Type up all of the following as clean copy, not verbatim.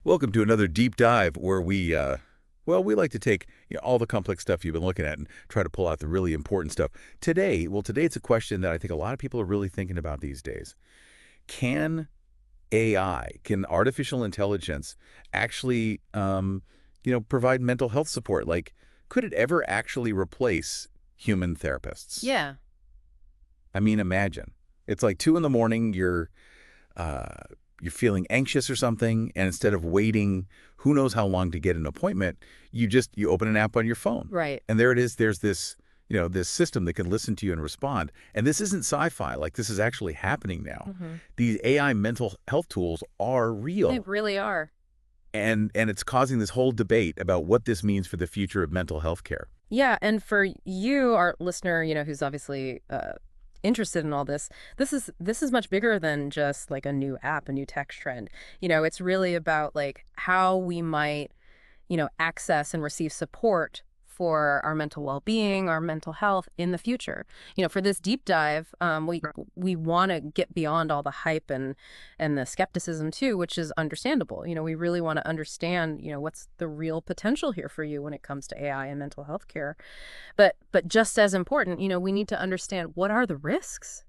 Welcome to another deep dive where we like to take all the complex stuff you've been looking at and try to pull out the really important stuff. Today it's a question that I think a lot of people are really thinking about these days. Can can artificial intelligence actually, provide mental health support? Like, could it ever actually replace human therapists? Yeah. I mean, imagine. It's like 2 in the morning, uh, you're feeling anxious or something, and instead of waiting who knows how long to get an appointment, you open an app on your phone. Right. And there it is. There's this system that can listen to you and respond. And this isn't sci-fi. Like, this is actually happening now. These AI mental health tools are They real. really are. And it's causing this whole debate about what this means for the future of mental health care. Yeah, and for you, our listener, who's obviously interested in all this, this is much bigger than just like a new app, a new tech trend. It's really about like how we might, access and receive support for our mental well-being, our mental health in the future. For this deep dive, we want to get beyond all the hype and the skepticism too, which is understandable. We really want to understand, what's the real potential here for you when it comes to AI and mental health care. But just as important, we need to understand what are the risks,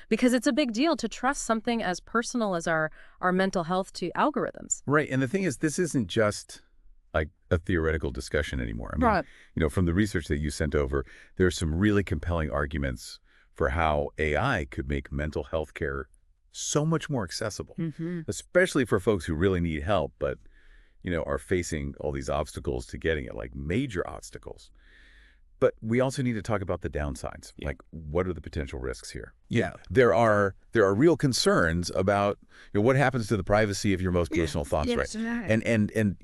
because it's a big deal to trust something as personal as our mental health to algorithms. Right. And the thing is, this isn't just like a theoretical discussion anymore. I mean, Right. from the research that you sent over, there's some really compelling arguments for how AI could make mental health care so much more accessible, especially for folks who really need help, but, are facing all these obstacles to getting it, like major obstacles. But we also need to talk about the downsides. Yeah. Like, what are the potential risks here? Yeah. There are real concerns about what happens to the privacy of your most personal thoughts, right? And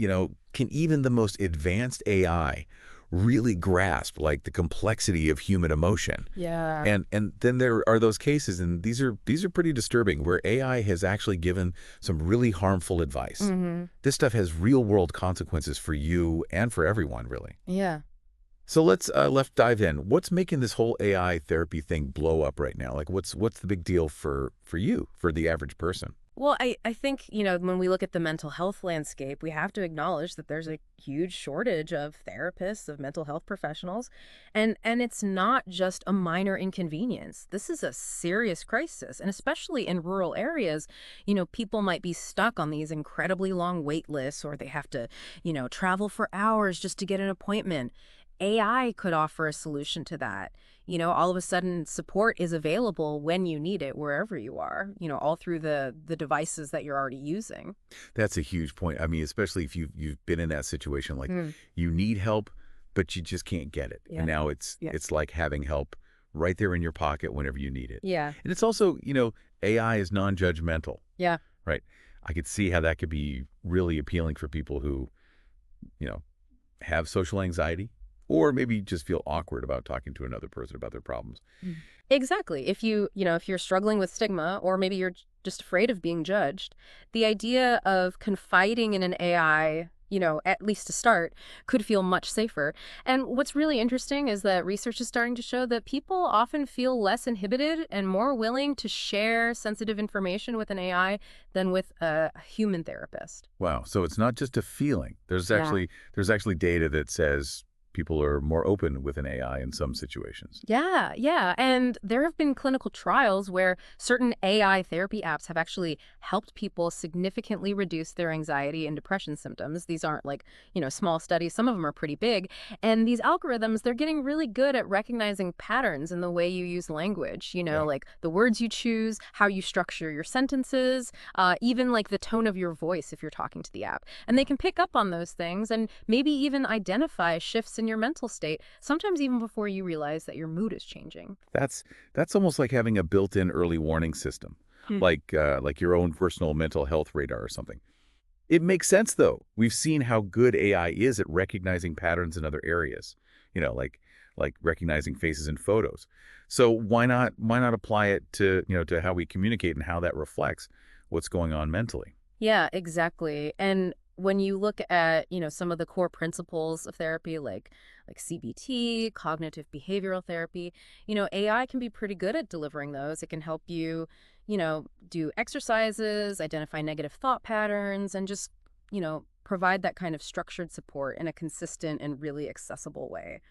can even the most advanced AI really grasp like the complexity of human emotion? Yeah. And then there are those cases, and these are pretty disturbing, where AI has actually given some really harmful advice. This stuff has real world consequences for you and for everyone, really. Yeah. So let's dive in. What's making this whole AI therapy thing blow up right now? Like, what's the big deal for you, for the average person? Well, I think, when we look at the mental health landscape, we have to acknowledge that there's a huge shortage of therapists, of mental health professionals, and it's not just a minor inconvenience. This is a serious crisis, and especially in rural areas, people might be stuck on these incredibly long wait lists, or they have to, travel for hours just to get an appointment. AI could offer a solution to that. All of a sudden support is available when you need it, wherever you are, all through the devices that you're already using. That's a huge point. I mean, especially if you've been in that situation, like you need help, but you just can't get it. Yeah. And now it's like having help right there in your pocket whenever you need it. Yeah. And it's also, AI is non-judgmental, Yeah. right? I could see how that could be really appealing for people who, have social anxiety, or maybe just feel awkward about talking to another person about their problems. Exactly. If you're struggling with stigma, or maybe you're just afraid of being judged, the idea of confiding in an AI, at least to start, could feel much safer. And what's really interesting is that research is starting to show that people often feel less inhibited and more willing to share sensitive information with an AI than with a human therapist. Wow. So it's not just a feeling. There's Yeah. actually data that says people are more open with an AI in some situations. Yeah, yeah. And there have been clinical trials where certain AI therapy apps have actually helped people significantly reduce their anxiety and depression symptoms. These aren't like, small studies. Some of them are pretty big. And these algorithms, they're getting really good at recognizing patterns in the way you use language, Right. like the words you choose, how you structure your sentences, even like the tone of your voice if you're talking to the app. And they can pick up on those things and maybe even identify shifts in your mental state, sometimes even before you realize that your mood is changing. That's almost like having a built-in early warning system, like your own personal mental health radar or something. It makes sense, though. We've seen how good AI is at recognizing patterns in other areas, like recognizing faces in photos. So why not apply it to how we communicate and how that reflects what's going on mentally? Yeah, exactly. And when you look at, some of the core principles of therapy, like CBT, cognitive behavioral therapy, AI can be pretty good at delivering those. It can help you, do exercises, identify negative thought patterns, and just provide that kind of structured support in a consistent and really accessible way.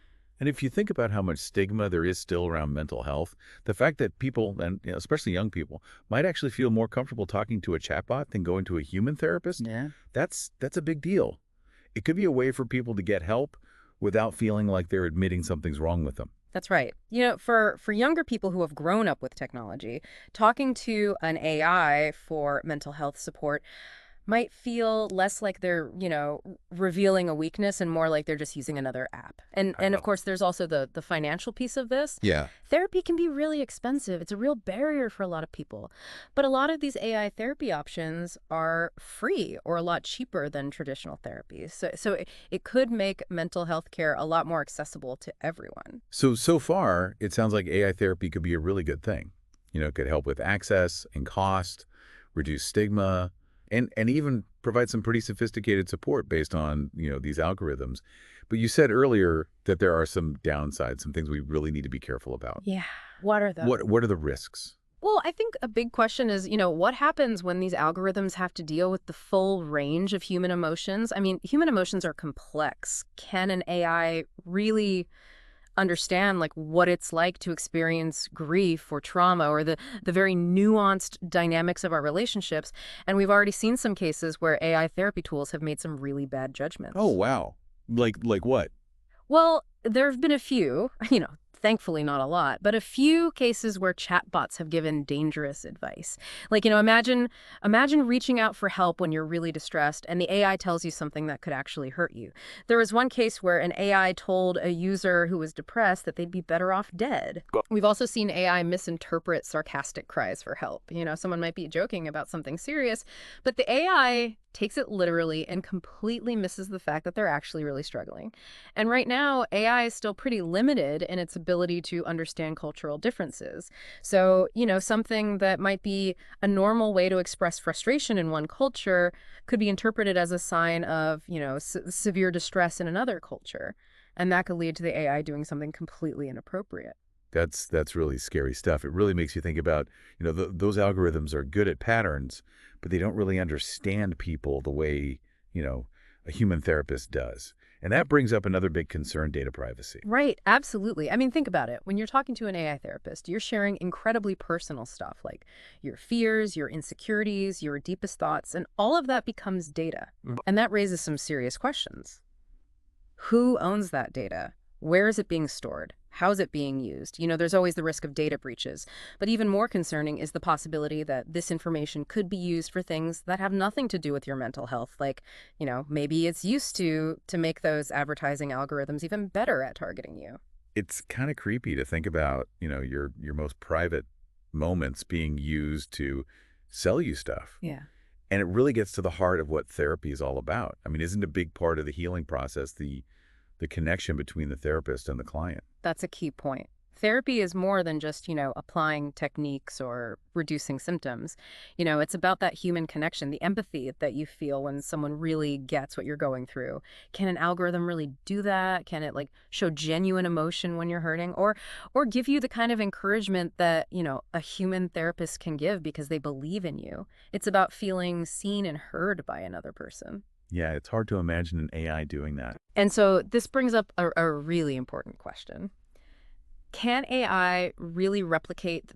And if you think about how much stigma there is still around mental health, the fact that people, and especially young people, might actually feel more comfortable talking to a chatbot than going to a human therapist, Yeah. that's a big deal. It could be a way for people to get help without feeling like they're admitting something's wrong with them. That's right. For younger people who have grown up with technology, talking to an AI for mental health support might feel less like they're, revealing a weakness and more like they're just using another app. And of course, there's also the financial piece of this. Yeah. Therapy can be really expensive. It's a real barrier for a lot of people. But a lot of these AI therapy options are free or a lot cheaper than traditional therapies. So it could make mental health care a lot more accessible to everyone. So far, it sounds like AI therapy could be a really good thing. It could help with access and cost, reduce stigma, and even provide some pretty sophisticated support based on, these algorithms. But you said earlier that there are some downsides, some things we really need to be careful about. Yeah. What are those? What are the risks? Well, I think a big question is, what happens when these algorithms have to deal with the full range of human emotions? I mean, human emotions are complex. Can an AI really understand like what it's like to experience grief or trauma or the very nuanced dynamics of our relationships? And we've already seen some cases where AI therapy tools have made some really bad Oh, judgments. wow. Like what? Well, there have been a few, thankfully not a lot, but a few cases where chatbots have given dangerous advice. Like, imagine reaching out for help when you're really distressed and the AI tells you something that could actually hurt you. There was one case where an AI told a user who was depressed that they'd be better off dead. We've also seen AI misinterpret sarcastic cries for help. Someone might be joking about something serious, but the AI takes it literally and completely misses the fact that they're actually really struggling. And right now, AI is still pretty limited in its ability to understand cultural differences. So, something that might be a normal way to express frustration in one culture could be interpreted as a sign of, severe distress in another culture. And that could lead to the AI doing something completely inappropriate. That's really scary stuff. It really makes you think about, those algorithms are good at patterns, but they don't really understand people the way, a human therapist does. And that brings up another big concern, data privacy. Right, absolutely. I mean, think about it. When you're talking to an AI therapist, you're sharing incredibly personal stuff like your fears, your insecurities, your deepest thoughts, and all of that becomes data. And that raises some serious questions. Who owns that data? Where is it being stored? How is it being used? There's always the risk of data breaches. But even more concerning is the possibility that this information could be used for things that have nothing to do with your mental health. Like, maybe it's used to make those advertising algorithms even better at targeting you. It's kind of creepy to think about, your most private moments being used to sell you stuff. Yeah. And it really gets to the heart of what therapy is all about. I mean, isn't a big part of the healing process the connection between the therapist and the client? That's a key point. Therapy is more than just, applying techniques or reducing symptoms. It's about that human connection, the empathy that you feel when someone really gets what you're going through. Can an algorithm really do that? Can it show genuine emotion when you're hurting or give you the kind of encouragement that, a human therapist can give because they believe in you? It's about feeling seen and heard by another person. Yeah, it's hard to imagine an AI doing that. And so this brings up a really important question. Can AI really replicate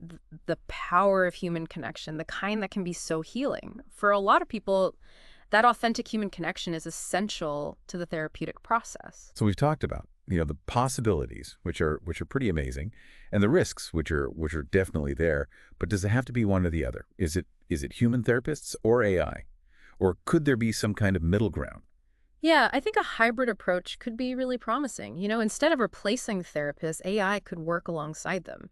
the power of human connection, the kind that can be so healing? For a lot of people, that authentic human connection is essential to the therapeutic process. So we've talked about, the possibilities, which are pretty amazing, and the risks, which are definitely there. But does it have to be one or the other? Is it human therapists or AI? Or could there be some kind of middle ground? Yeah, I think a hybrid approach could be really promising. Instead of replacing therapists, AI could work alongside them.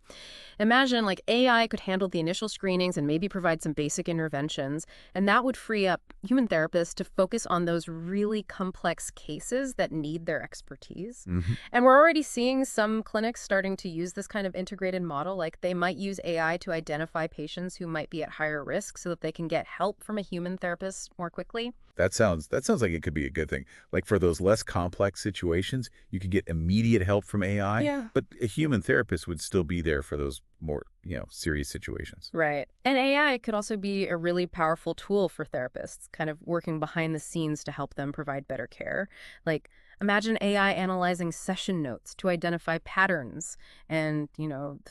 Imagine AI could handle the initial screenings and maybe provide some basic interventions, and that would free up human therapists to focus on those really complex cases that need their expertise. Hmm. And we're already seeing some clinics starting to use this kind of integrated model. Like they might use AI to identify patients who might be at higher risk so that they can get help from a human therapist more quickly. That sounds like it could be a good thing. something. Like for those less complex situations, you could get immediate help from AI, Yeah. but a human therapist would still be there for those more, serious situations. Right. And AI could also be a really powerful tool for therapists, kind of working behind the scenes to help them provide better care. Like, imagine AI analyzing session notes to identify patterns and,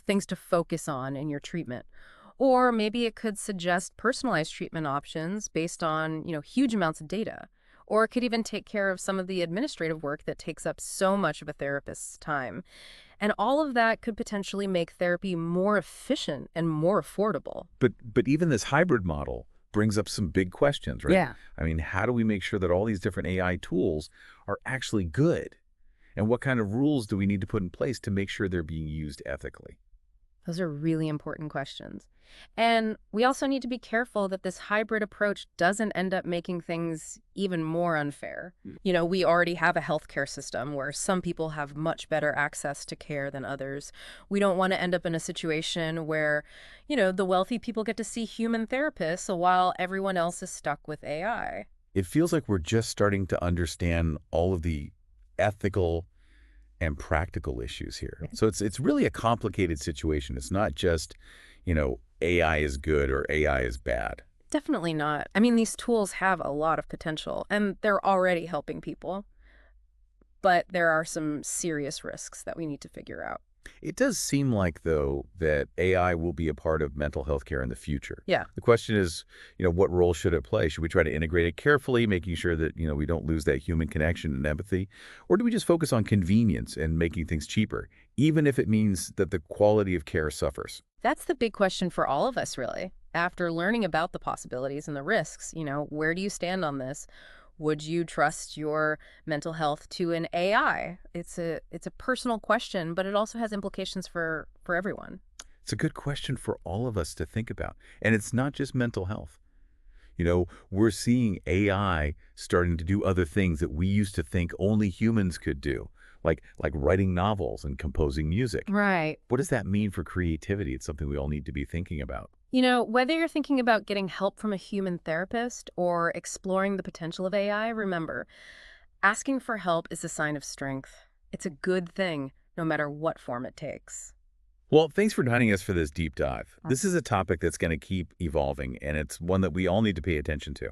things to focus on in your treatment. Or maybe it could suggest personalized treatment options based on, huge amounts of data. Or it could even take care of some of the administrative work that takes up so much of a therapist's time. And all of that could potentially make therapy more efficient and more affordable. But even this hybrid model brings up some big questions, right? Yeah. I mean, how do we make sure that all these different AI tools are actually good? And what kind of rules do we need to put in place to make sure they're being used ethically? Those are really important questions. And we also need to be careful that this hybrid approach doesn't end up making things even more unfair. We already have a healthcare system where some people have much better access to care than others. We don't want to end up in a situation where, the wealthy people get to see human therapists while everyone else is stuck with AI. It feels like we're just starting to understand all of the ethical and practical issues here. So it's really a complicated situation. It's not just, AI is good or AI is bad. Definitely not. I mean, these tools have a lot of potential, and they're already helping people. But there are some serious risks that we need to figure out. It does seem like, though, that AI will be a part of mental health care in the future. Yeah. The question is, what role should it play? Should we try to integrate it carefully, making sure that, we don't lose that human connection and empathy? Or do we just focus on convenience and making things cheaper, even if it means that the quality of care suffers? That's the big question for all of us, really. After learning about the possibilities and the risks, where do you stand on this? Would you trust your mental health to an AI? It's a personal question, but it also has implications for everyone. It's a good question for all of us to think about. And it's not just mental health. We're seeing AI starting to do other things that we used to think only humans could do, like writing novels and composing music. Right. What does that mean for creativity? It's something we all need to be thinking about. Whether you're thinking about getting help from a human therapist or exploring the potential of AI, remember, asking for help is a sign of strength. It's a good thing, no matter what form it takes. Well, thanks for joining us for this deep dive. This is a topic that's going to keep evolving, and it's one that we all need to pay attention to.